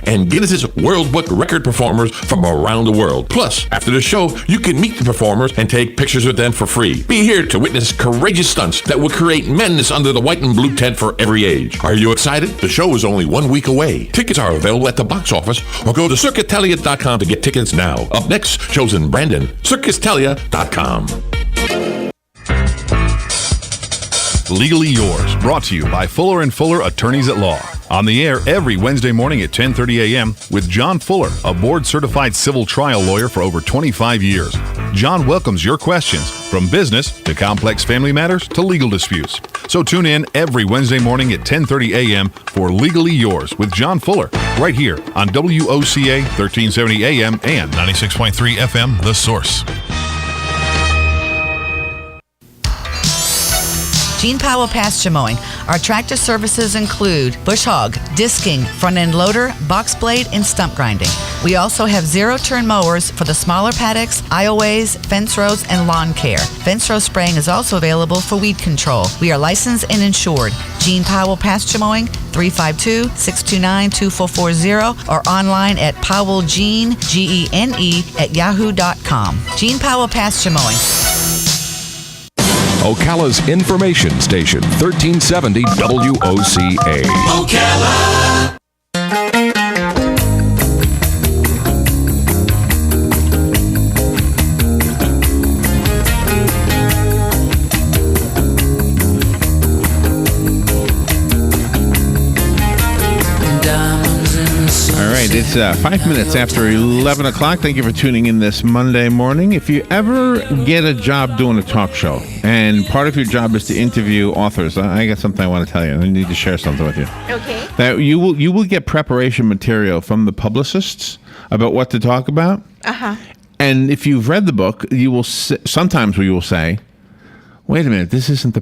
and Guinness's World Book record performers from around the world. Plus, after the show, you can meet the performers and take pictures with them for free. Be here to witness courageous stunts that will create madness under the white and blue tent for every age. Are you excited? The show is only 1 week away. Tickets are available at the box office or go to circuitelia.com to get tickets now. Up next, Chosen Brandon, circuitelia.com. Legally Yours, brought to you by Fuller & Fuller Attorneys at Law. On the air every Wednesday morning at 10:30 a.m. with John Fuller, a board-certified civil trial lawyer for over 25 years. John welcomes your questions, from business to complex family matters to legal disputes. So tune in every Wednesday morning at 10:30 a.m. for Legally Yours with John Fuller, right here on WOCA 1370 AM and 96.3 FM, The Source. Gene Powell Pasture Mowing. Our tractor services include bush hog, disking, front end loader, box blade, and stump grinding. We also have zero-turn mowers for the smaller paddocks, aisleways, fence rows, and lawn care. Fence row spraying is also available for weed control. We are licensed and insured. Gene Powell Pasture Mowing, 352-629-2440, or online at powellgene, Gene, at yahoo.com. Gene Powell Pasture Mowing. Ocala's information station, 1370 WOCA. Ocala! It's 5 minutes after 11 o'clock. Thank you for tuning in this Monday morning. If you ever get a job doing a talk show, and part of your job is to interview authors, I got something I want to tell you. I need to share something with you. Okay. That you will get preparation material from the publicists about what to talk about. Uh-huh. And if you've read the book, you will sometimes we will say, wait a minute, this isn't the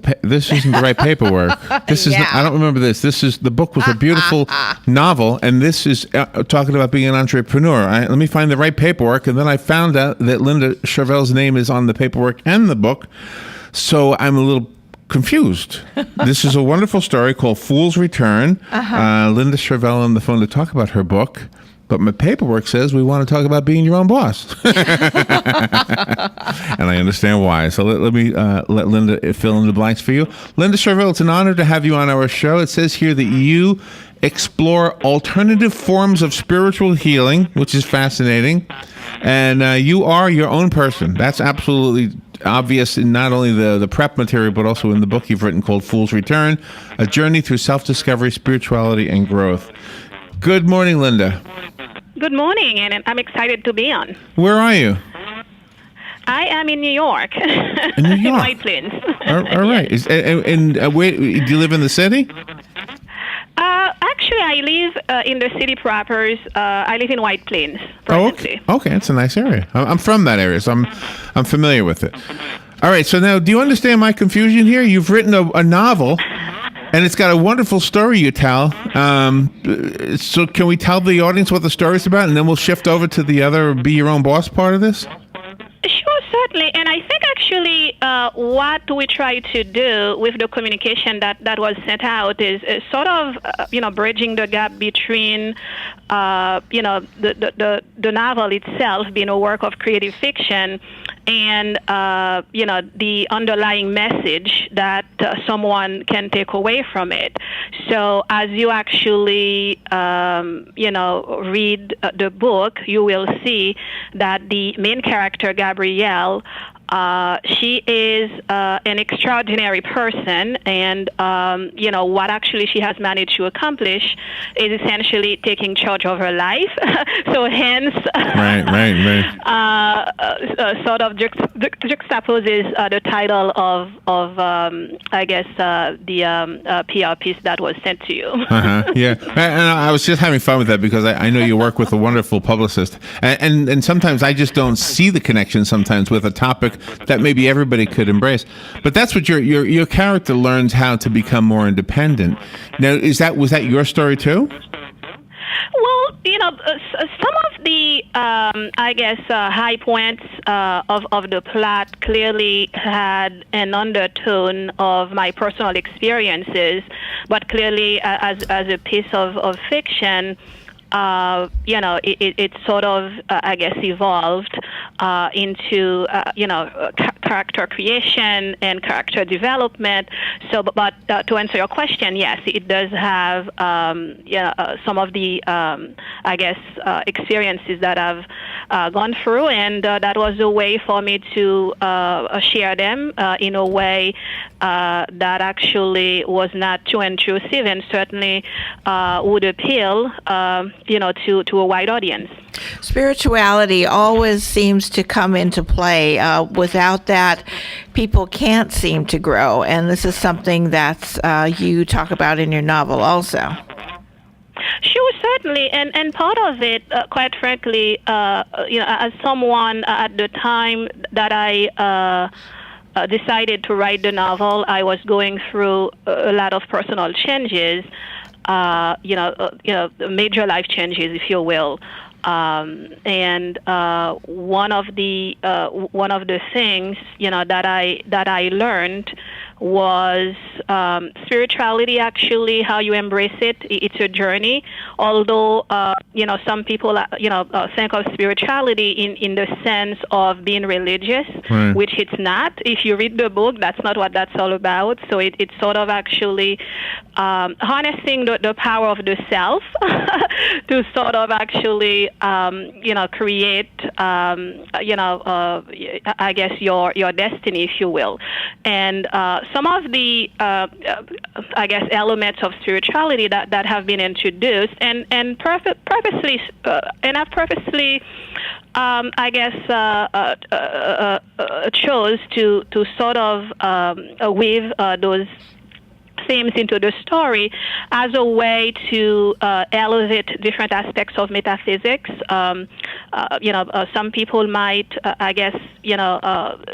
right paperwork. This is I don't remember this. The book was a beautiful novel, and this is talking about being an entrepreneur. Let me find the right paperwork, and then I found out that Lynda Chervil's name is on the paperwork and the book, so I'm a little confused. This is a wonderful story called Fool's Return. Lynda Chervil on the phone to talk about her book. But my paperwork says we want to talk about being your own boss. And I understand why. So let me let Lynda fill in the blanks for you. Lynda Chervil, it's an honor to have you on our show. It says here that you explore alternative forms of spiritual healing, which is fascinating. And you are your own person. That's absolutely obvious in not only the prep material, but also in the book you've written called Fool's Return, A Journey Through Self-Discovery, Spirituality, and Growth. Good morning, Lynda. Good morning, and I'm excited to be on. Where are you? I am in New York. In New York? In White Plains. All right. Where, do you live in the city? Actually, I live in the city proper. I live in White Plains presently. Okay, it's a nice area. I'm from that area, so I'm familiar with it. All right, so now, do you understand my confusion here? You've written a novel, and it's got a wonderful story you tell. So can we tell the audience what the story's about, and then we'll shift over to the other be your own boss part of this? Sure, certainly. And I think actually what we try to do with the communication that was sent out is sort of, bridging the gap between, the novel itself being a work of creative fiction and, the underlying message that someone can take away from it. So as you actually, read the book, you will see that the main character, Gabrielle, she is an extraordinary person, and what actually she has managed to accomplish is essentially taking charge of her life. So hence, right. Sort of juxtaposes the title of the PR piece that was sent to you. Yeah, and I was just having fun with that because I know you work with a wonderful publicist, and sometimes I just don't see the connection sometimes with a topic that maybe everybody could embrace. But that's what your character learns how to become more independent. Now, was that your story too? Well, some of the, high points of the plot clearly had an undertone of my personal experiences, but clearly as a piece of fiction, it sort of, I guess, evolved into, character creation and character development. So, but to answer your question, yes, it does have, some of the, experiences that I've gone through, and that was a way for me to share them in a way that actually was not too intrusive and certainly would appeal, to a wide audience. Spirituality always seems to come into play. Without that, people can't seem to grow, and this is something that you talk about in your novel also. Sure, certainly, and part of it, quite frankly, as someone at the time that I decided to write the novel, I was going through a lot of personal changes, major life changes, if you will. And one of the things that I learned was spirituality. Actually, how you embrace it, it's a journey. Although some people think of spirituality in the sense of being religious, right, which it's not. If you read the book, that's not what that's all about. So it's sort of actually harnessing the power of the self to sort of actually create I guess your destiny, if you will. And some of the elements of spirituality that have been introduced and purposely and I've purposely chose to sort of weave those themes into the story as a way to elevate different aspects of metaphysics. Some people might,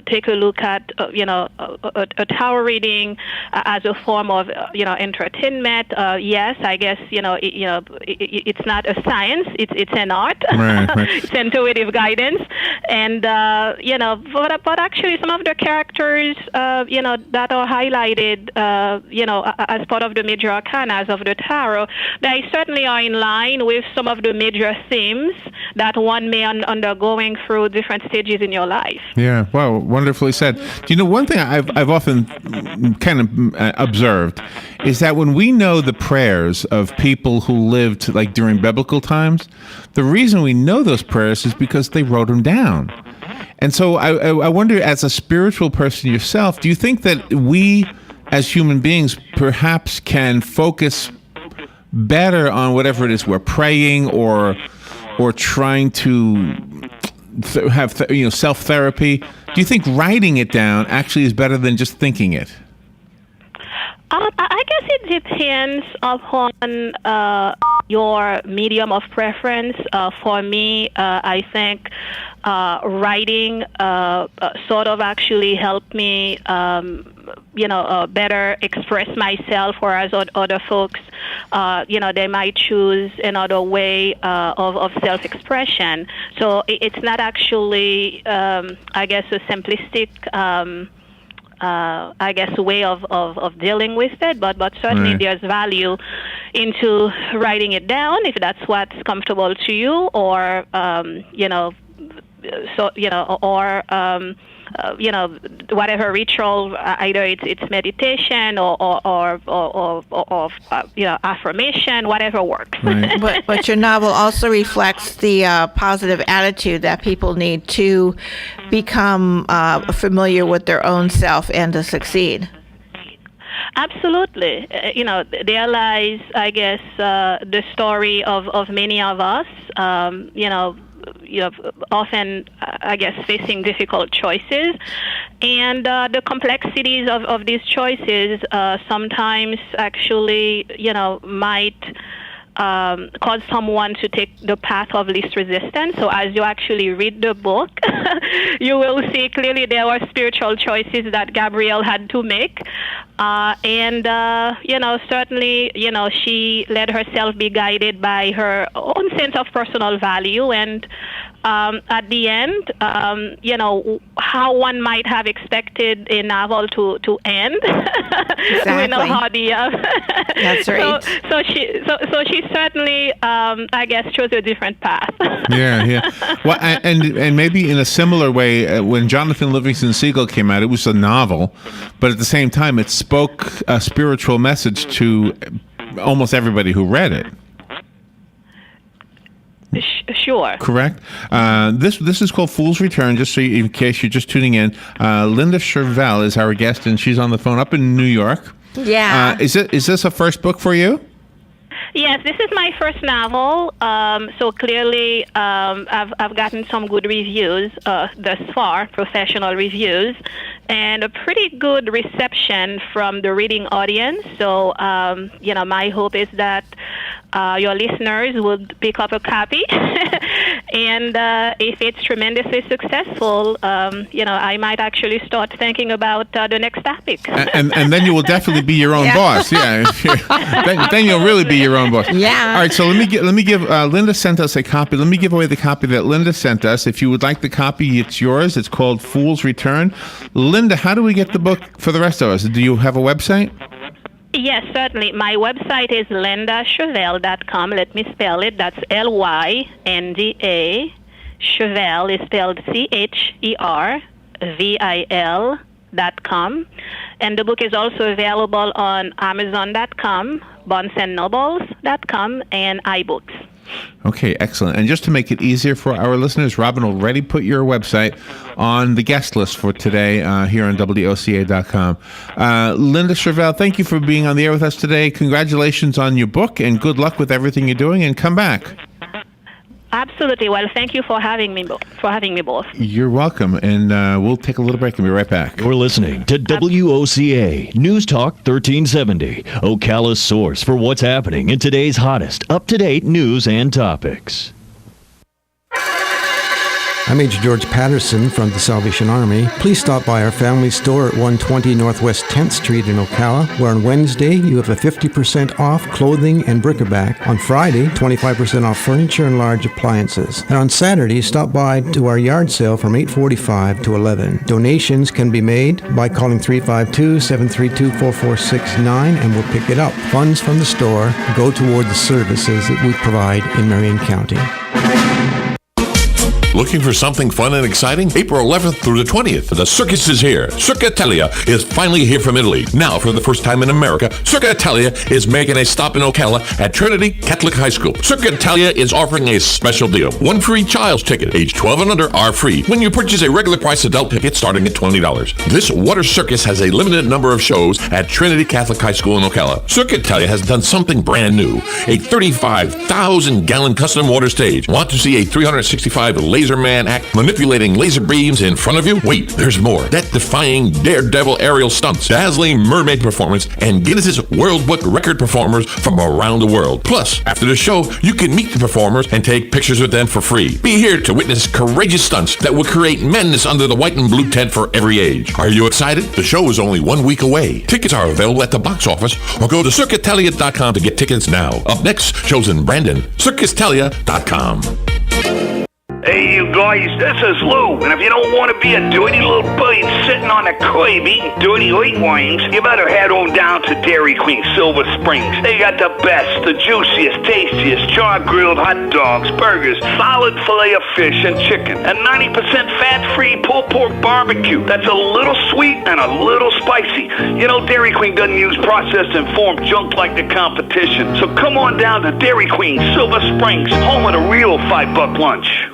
take a look at, a tarot reading as a form of, entertainment. Yes, I guess, it's not a science; it's an art. Right. It's intuitive guidance, and but actually, some of the characters, that are highlighted, as part of the major arcanas of the tarot, they certainly are in line with some of the major themes that one may undergoing through different stages in your life. Yeah, wow, wonderfully said. Do you know, one thing I've often kind of observed is that when we know the prayers of people who lived like during biblical times, the reason we know those prayers is because they wrote them down. And so I wonder, as a spiritual person yourself, do you think that we as human beings perhaps can focus better on whatever it is we're praying or trying to have self-therapy? Do you think writing it down actually is better than just thinking it? I guess it depends upon your medium of preference. For me, I think writing sort of actually helped me, better express myself, whereas other folks, they might choose another way of self-expression. So it's not actually, I guess, a simplistic way of dealing with it, but certainly right, there's value into writing it down if that's what's comfortable to you, or whatever ritual, either it's meditation or affirmation, whatever works. right. But your novel also reflects the positive attitude that people need to become familiar with their own self and to succeed. Absolutely. There lies, I guess, the story of many of us, often, I guess, facing difficult choices. And the complexities of these choices sometimes actually, might cause someone to take the path of least resistance. So as you actually read the book, you will see clearly there were spiritual choices that Gabrielle had to make. Certainly, she let herself be guided by her own sense of personal value. And at the end, how one might have expected a novel to end. Exactly. We know how the That's right. So she certainly, I guess, chose a different path. Yeah. Well, and maybe in a similar way, when Jonathan Livingston Seagull came out, it was a novel, but at the same time, it spoke a spiritual message to almost everybody who read it. Sure. Correct. This is called Fool's Return. Just so in case you're just tuning in, Lynda Chervil is our guest, and she's on the phone up in New York. Yeah. Is this a first book for you? Yes, this is my first novel. So clearly, I've gotten some good reviews thus far, professional reviews, and a pretty good reception from the reading audience. So, my hope is that your listeners would pick up a copy. And if it's tremendously successful, I might actually start thinking about the next topic. And then you will definitely be your own boss. Yeah. then you'll really be your own boss. Yeah. All right. So let me give. Lynda sent us a copy. Let me give away the copy that Lynda sent us. If you would like the copy, it's yours. It's called Fool's Return. Lynda, how do we get the book for the rest of us? Do you have a website? Yes, certainly. My website is LyndaChervil.com. Let me spell it. That's Lynda. Chervil is spelled CHERVIL.com. And the book is also available on Amazon.com, BarnesandNobles.com, and iBooks. Okay, excellent. And just to make it easier for our listeners, Robin already put your website on the guest list for today here on WOCA.com. Lynda Chervil, thank you for being on the air with us today. Congratulations on your book, and good luck with everything you're doing, and come back. Absolutely. Well, thank you for having me both. You're welcome. And we'll take a little break and be right back. You're listening to WOCA News Talk 1370, Ocala's source for what's happening in today's hottest, up-to-date news and topics. I'm Major George Patterson from the Salvation Army. Please stop by our family store at 120 Northwest 10th Street in Ocala, where on Wednesday you have a 50% off clothing and bric-a-brac. On Friday, 25% off furniture and large appliances. And on Saturday, stop by to our yard sale from 8:45 to 11. Donations can be made by calling 352-732-4469 and we'll pick it up. Funds from the store go toward the services that we provide in Marion County. Looking for something fun and exciting? April 11th through the 20th, the circus is here. Circa Italia is finally here from Italy. Now, for the first time in America, Circa Italia is making a stop in Ocala at Trinity Catholic High School. Circa Italia is offering a special deal. One free child's ticket, age 12 and under, are free when you purchase a regular price adult ticket starting at $20. This water circus has a limited number of shows at Trinity Catholic High School in Ocala. Circa Italia has done something brand new. A 35,000-gallon custom water stage. Want to see a 365 laser man act manipulating laser beams in front of you? Wait, there's more. Death-defying daredevil aerial stunts, dazzling mermaid performance, and Guinness's World Book record performers from around the world. Plus, after the show, you can meet the performers and take pictures with them for free. Be here to witness courageous stunts that will create madness under the white and blue tent for every age. Are you excited? The show is only 1 week away. Tickets are available at the box office or go to circuitalia.com to get tickets now. Up next, Chosen Brandon, circuitalia.com. Hey, you guys, this is Lou, and if you don't want to be a dirty little bird sitting on the curb eating dirty white wines, you better head on down to Dairy Queen Silver Springs. They got the best, the juiciest, tastiest char-grilled hot dogs, burgers, solid filet of fish and chicken, and 90% fat-free pulled pork barbecue that's a little sweet and a little spicy. You know, Dairy Queen doesn't use processed and formed junk like the competition. So come on down to Dairy Queen Silver Springs, home of the real $5 lunch.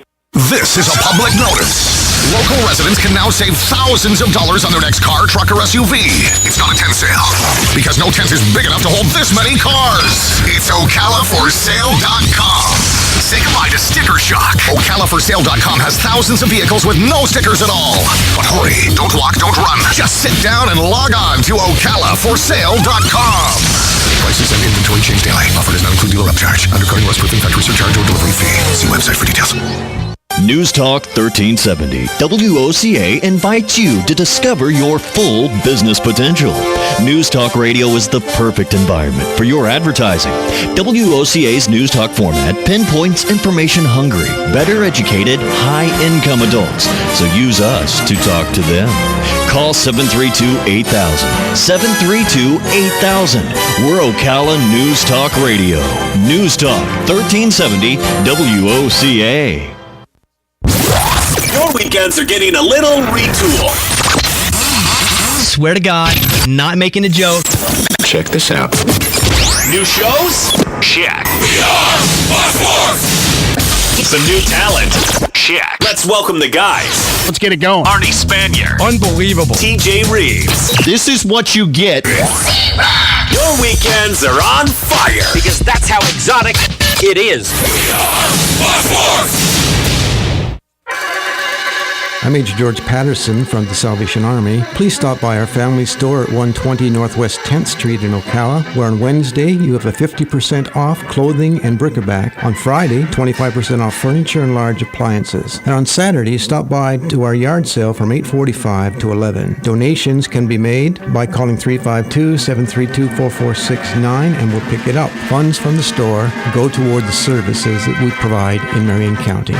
This is a public notice. Local residents can now save thousands of dollars on their next car, truck, or SUV. It's not a tent sale, because no tent is big enough to hold this many cars. It's OcalaForSale.com. Say goodbye to sticker shock. OcalaForSale.com has thousands of vehicles with no stickers at all. But hurry, don't walk, don't run. Just sit down and log on to OcalaForSale.com. Prices and inventory change daily. Offer does not include dealer upcharge, undercutting, less proofing, factory surcharge, or delivery fee. See website for details. News Talk 1370. WOCA invites you to discover your full business potential. News Talk Radio is the perfect environment for your advertising. WOCA's News Talk format pinpoints information-hungry, better educated, high-income adults. So use us to talk to them. Call 732-8000. 732-8000. We're Ocala News Talk Radio. News Talk 1370 WOCA. Your weekends are getting a little retool. Swear to God, not making a joke. Check this out. New shows? Check. Some new talent? Check. Let's welcome the guys. Let's get it going. Arnie Spanier. Unbelievable. TJ Reeves. This is what you get. Your weekends are on fire. Because that's how exotic it is. I'm Major George Patterson from the Salvation Army. Please stop by our family store at 120 Northwest 10th Street in Ocala, where on Wednesday you have a 50% off clothing and bric-a-brac. On Friday, 25% off furniture and large appliances. And on Saturday, stop by to our yard sale from 8:45 to 11. Donations can be made by calling 352-732-4469 and we'll pick it up. Funds from the store go toward the services that we provide in Marion County.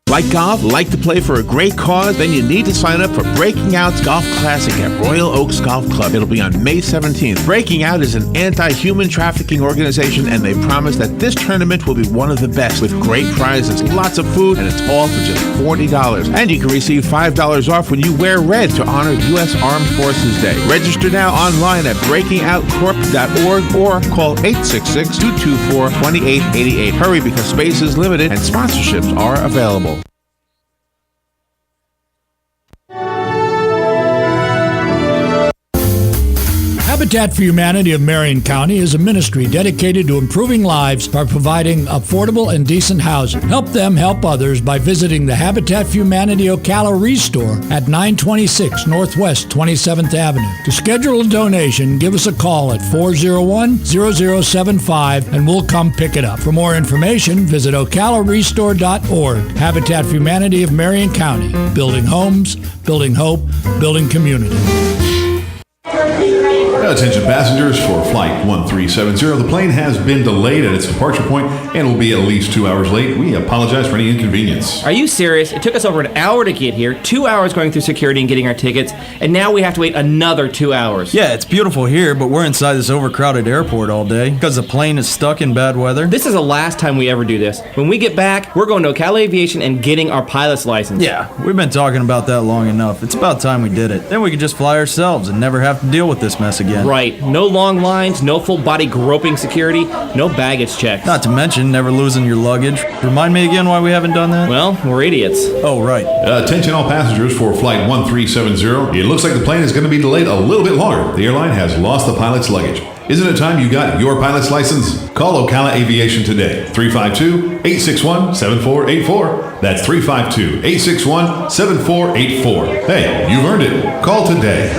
Like golf? Like to play for a great cause? Then you need to sign up for Breaking Out's Golf Classic at Royal Oaks Golf Club. It'll be on May 17th. Breaking Out is an anti-human trafficking organization, and they promise that this tournament will be one of the best with great prizes, lots of food, and it's all for just $40. And you can receive $5 off when you wear red to honor U.S. Armed Forces Day. Register now online at breakingoutcorp.org or call 866-224-2888. Hurry because space is limited and sponsorships are available. Habitat for Humanity of Marion County is a ministry dedicated to improving lives by providing affordable and decent housing. Help them help others by visiting the Habitat for Humanity Ocala Restore at 926 Northwest 27th Avenue. To schedule a donation, give us a call at 401-0075 and we'll come pick it up. For more information, visit ocalarestore.org. Habitat for Humanity of Marion County. Building homes, building hope, building community. Attention passengers for Flight 1370. The plane has been delayed at its departure point and will be at least 2 hours late. We apologize for any inconvenience. Are you serious? It took us over an hour to get here, 2 hours going through security and getting our tickets, and now we have to wait another 2 hours. Yeah, it's beautiful here, but we're inside this overcrowded airport all day because the plane is stuck in bad weather. This is the last time we ever do this. When we get back, we're going to Ocala Aviation and getting our pilot's license. Yeah, we've been talking about that long enough. It's about time we did it. Then we could just fly ourselves and never have to deal with this mess again. Right. No long lines, no full body groping security, no baggage checks. Not to mention never losing your luggage. Remind me again why we haven't done that? Well, we're idiots. Oh, right. Attention all passengers for Flight 1370. It looks like the plane is going to be delayed a little bit longer. The airline has lost the pilot's luggage. Isn't it time you got your pilot's license? Call Ocala Aviation today. 352-861-7484. That's 352-861-7484. Hey, you've earned it. Call today.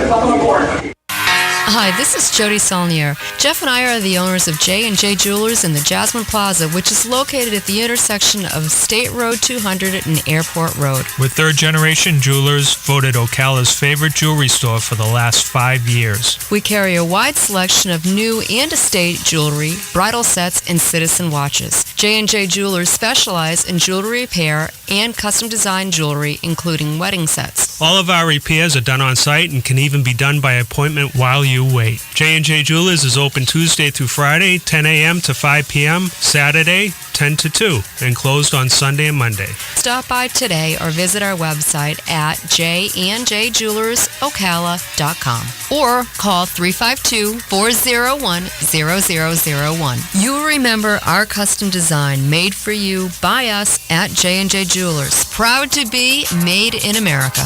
Hi, this is Jody Saulnier. Jeff and I are the owners of J&J Jewelers in the Jasmine Plaza, which is located at the intersection of State Road 200 and Airport Road. We're third-generation jewelers, voted Ocala's favorite jewelry store for the last 5 years. We carry a wide selection of new and estate jewelry, bridal sets, and citizen watches. J&J Jewelers specialize in jewelry repair and custom-designed jewelry, including wedding sets. All of our repairs are done on site and can even be done by appointment while you wait. J&J Jewelers is open Tuesday through Friday, 10 a.m. to 5 p.m., Saturday, 10 to 2, and closed on Sunday and Monday. Stop by today or visit our website at jandjjewelersocala.com or call 352-401-0001. You will remember our custom design made for you by us at J&J Jewelers. Proud to be made in America.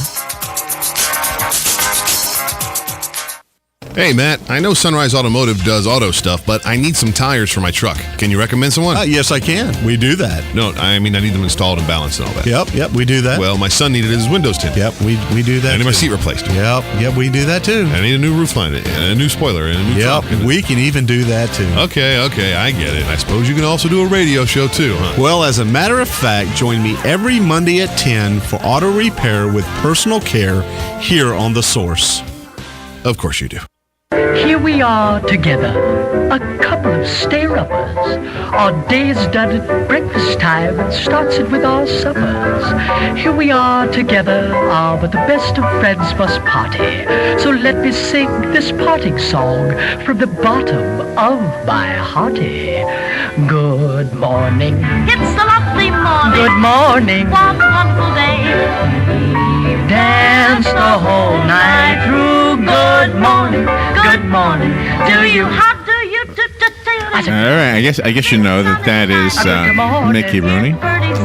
Hey, Matt, I know Sunrise Automotive does auto stuff, but I need some tires for my truck. Can you recommend someone? Yes, I can. We do that. No, I mean, I need them installed and balanced and all that. Yep, we do that. Well, my son needed his windows tinted. Yep, we do that. I need my too. seat replaced. Yep, we do that too. I need a new roof line, and a new spoiler, and a new Yep, trunk. we can even do that too. Okay, I get it. I suppose you can also do a radio show too, huh? Well, as a matter of fact, join me every Monday at 10 for auto repair with personal care here on The Source. Of course you do. Here we are together, a couple of stay-uppers. Our day is done at breakfast time and starts it with our suppers. Here we are together, but the best of friends must party. So let me sing this parting song from the bottom of my hearty. Good morning. It's a lovely morning. Good morning. What a wonderful day. We danced the whole night through. Good morning. Good morning. Do you, how do you, do? All right, I guess you know that is Mickey Rooney.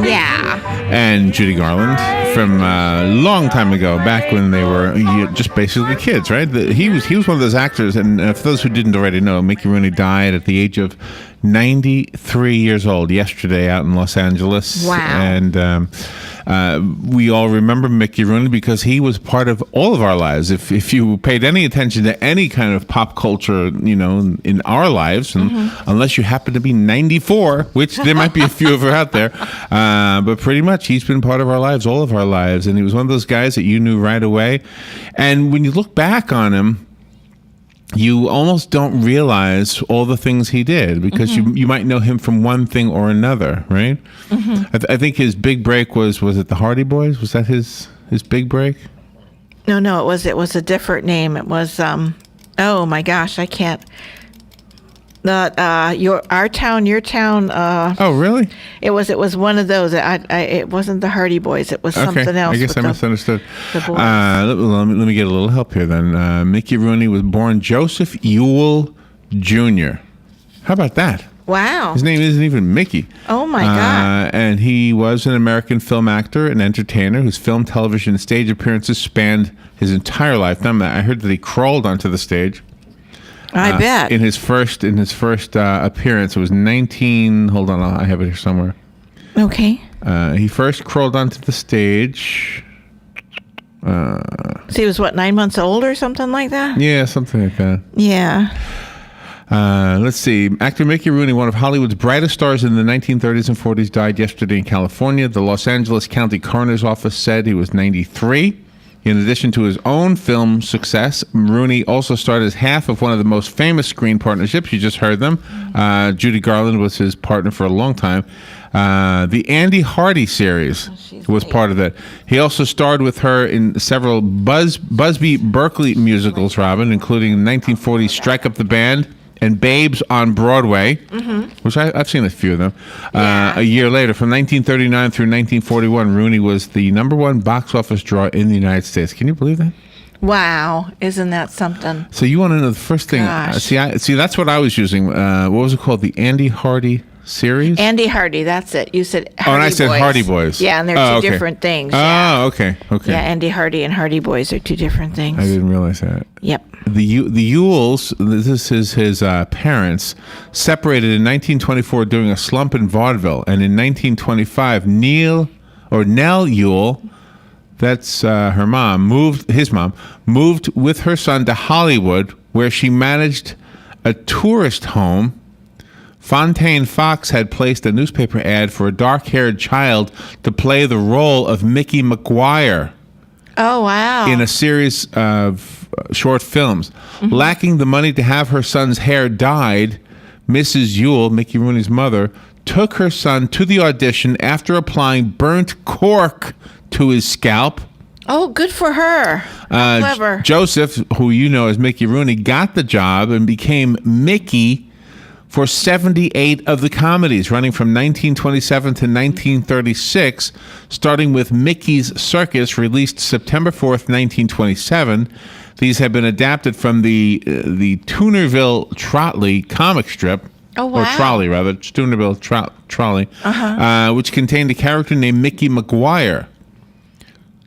Yeah. And Judy Garland from a long time ago, back when they were just basically kids, right? He was one of those actors, and for those who didn't already know, Mickey Rooney died at the age of 93 years old yesterday out in Los Angeles. Wow. And we all remember Mickey Rooney because he was part of all of our lives. If you paid any attention to any kind of pop culture, in our lives, and unless you happen to be 94, which there might be a few of her out there, but pretty much he's been part of our lives, all of our lives. And he was one of those guys that you knew right away. And when you look back on him, you almost don't realize all the things he did because you might know him from one thing or another, right? I think his big break was it the Hardy Boys? Was that his big break? No, it was a different name. It was oh my gosh, I can't. Our town, your town. Oh, really? It was one of those. It wasn't the Hardy Boys. It was something else. I guess I misunderstood. The boys. Let me get a little help here then. Mickey Rooney was born Joseph Ewell Jr. How about that? Wow. His name isn't even Mickey. Oh, my God. And he was an American film actor and entertainer whose film, television, and stage appearances spanned his entire lifetime. I heard that he crawled onto the stage. I bet. In his first appearance, it was 19. Hold on, I have it here somewhere. Okay. He first crawled onto the stage. So he was 9 months old or something like that? Yeah, something like that. Yeah. Let's see. Actor Mickey Rooney, one of Hollywood's brightest stars in the 1930s and 40s, died yesterday in California. The Los Angeles County Coroner's Office said he was 93. In addition to his own film success, Rooney also starred as half of one of the most famous screen partnerships. You just heard them. Judy Garland was his partner for a long time. The Andy Hardy series was part of that. He also starred with her in several Busby Berkeley musicals, Robin, including 1940's Strike Up the Band and Babes on Broadway, which I've seen a few of them. A year later, from 1939 through 1941, Rooney was the #1 box office draw in the United States. Can you believe that? Wow, isn't that something? So you want to know the first thing? See, that's what I was using. What was it called? The Andy Hardy series? Andy Hardy, that's it. You said Hardy Boys. Oh, and I said Hardy Boys. Yeah, and they're two different things. Oh, okay. Yeah, Andy Hardy and Hardy Boys are two different things. I didn't realize that. Yep. The Ewells, this is his parents, separated in 1924 during a slump in vaudeville, and in 1925, Nell Ewell, that's her mom, his mom moved with her son to Hollywood, where she managed a tourist home. Fontaine Fox had placed a newspaper ad for a dark-haired child to play the role of Mickey McGuire. Oh, wow. In a series of short films. Lacking the money to have her son's hair dyed, Mrs. Ewell, Mickey Rooney's mother, took her son to the audition after applying burnt cork to his scalp. Oh, good for her. How clever. Joseph, who you know as Mickey Rooney, got the job and became Mickey for 78 of the comedies, running from 1927 to 1936, starting with Mickey's Circus, released September 4th, 1927. These have been adapted from the Toonerville Trolley comic strip. Oh, wow. Or Trolley, rather. Toonerville Trolley, which contained a character named Mickey McGuire.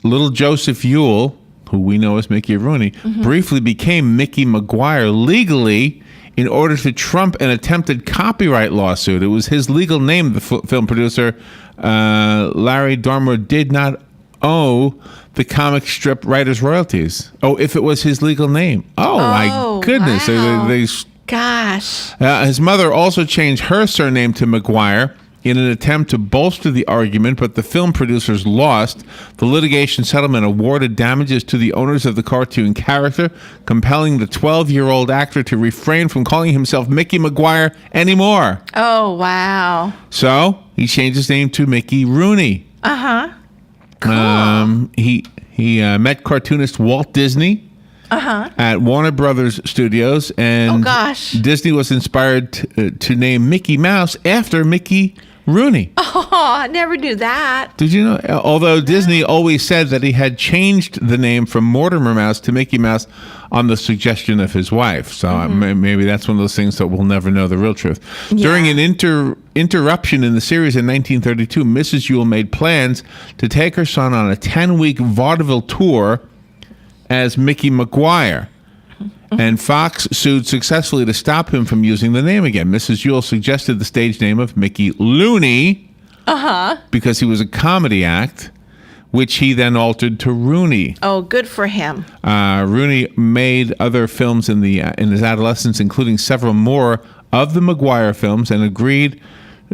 Little Joseph Ewell, who we know as Mickey Rooney, briefly became Mickey McGuire legally in order to trump an attempted copyright lawsuit. It was his legal name. The film producer, Larry Dormer, did not owe the comic strip writer's royalties. Oh, if it was his legal name. Oh my goodness. Wow. Gosh. His mother also changed her surname to McGuire in an attempt to bolster the argument, but the film producers lost. The litigation settlement awarded damages to the owners of the cartoon character, compelling the 12-year-old actor to refrain from calling himself Mickey McGuire anymore. Oh, wow. So he changed his name to Mickey Rooney. Uh-huh. Cool. He met cartoonist Walt Disney at Warner Brothers Studios, and Disney was inspired to name Mickey Mouse after Mickey Rooney. Oh, I never knew that. Did you know? Although Disney always said that he had changed the name from Mortimer Mouse to Mickey Mouse on the suggestion of his wife. So maybe that's one of those things that we'll never know the real truth. Yeah. During an interruption in the series in 1932, Mrs. Yule made plans to take her son on a 10-week vaudeville tour as Mickey McGuire. And Fox sued successfully to stop him from using the name again. Mrs. Yule suggested the stage name of Mickey Looney because he was a comedy act, which he then altered to Rooney. Oh, good for him. Rooney made other films in his adolescence, including several more of the McGuire films, and agreed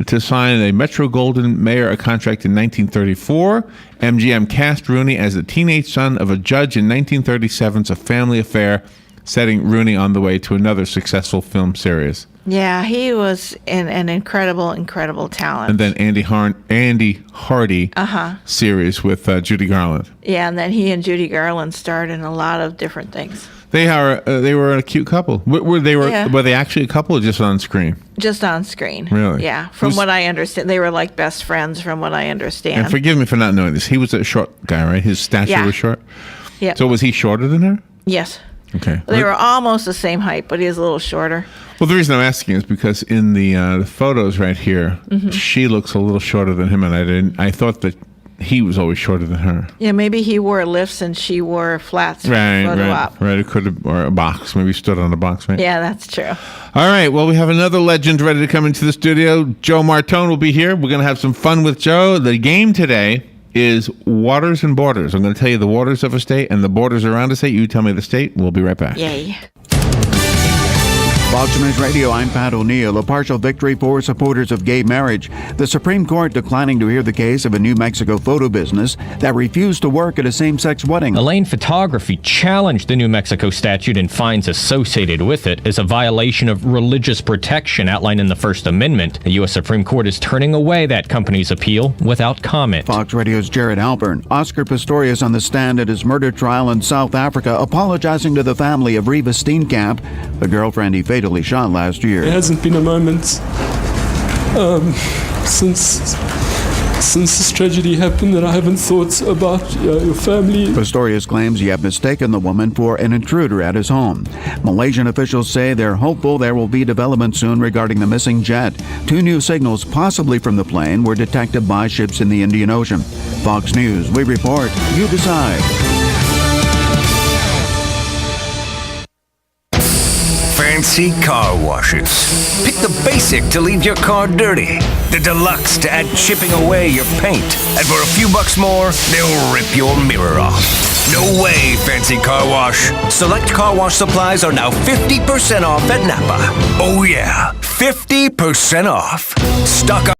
to sign a Metro-Goldwyn-Mayer contract in 1934. MGM cast Rooney as the teenage son of a judge in 1937's A Family Affair, setting Rooney on the way to another successful film series. Yeah, he was an incredible talent. And then Andy Hardy series with Judy Garland. Yeah, and then he and Judy Garland starred in a lot of different things. They were a cute couple. Were they actually a couple or just on screen? Just on screen. Really? Yeah. From what I understand, they were like best friends. From what I understand. And forgive me for not knowing this. He was a short guy, right? His stature was short. Yeah. So was he shorter than her? Yes. Okay. They were almost the same height, but he was a little shorter. Well, the reason I'm asking is because in the photos right here, she looks a little shorter than him, and I thought that he was always shorter than her. Yeah, maybe he wore lifts and she wore flats. Right. It could have, or a box. Maybe he stood on a box, right? Yeah, that's true. All right. Well, we have another legend ready to come into the studio. Joe Martone will be here. We're going to have some fun with Joe. The game today is Waters and Borders. I'm going to tell you the waters of a state and the borders around a state. You tell me the state. We'll be right back. Yay. Fox News Radio, I'm Pat O'Neill. A partial victory for supporters of gay marriage. The Supreme Court declining to hear the case of a New Mexico photo business that refused to work at a same-sex wedding. Elaine Photography challenged the New Mexico statute and fines associated with it as a violation of religious protection outlined in the First Amendment. The U.S. Supreme Court is turning away that company's appeal without comment. Fox Radio's Jared Alpern. Oscar Pistorius on the stand at his murder trial in South Africa, apologizing to the family of Reva Steenkamp, the girlfriend he fatally shot last year. There hasn't been a moment since this tragedy happened that I haven't thought about your family. Pistorius claims he had mistaken the woman for an intruder at his home. Malaysian officials say they're hopeful there will be development soon regarding the missing jet. 2 new signals, possibly from the plane, were detected by ships in the Indian Ocean. Fox News, we report, you decide. Fancy car washes. Pick the basic to leave your car dirty, the deluxe to add chipping away your paint, and for a few bucks more, they'll rip your mirror off. No way, Fancy Car Wash. Select car wash supplies are now 50% off at Napa. Oh yeah, 50% off. Stock up.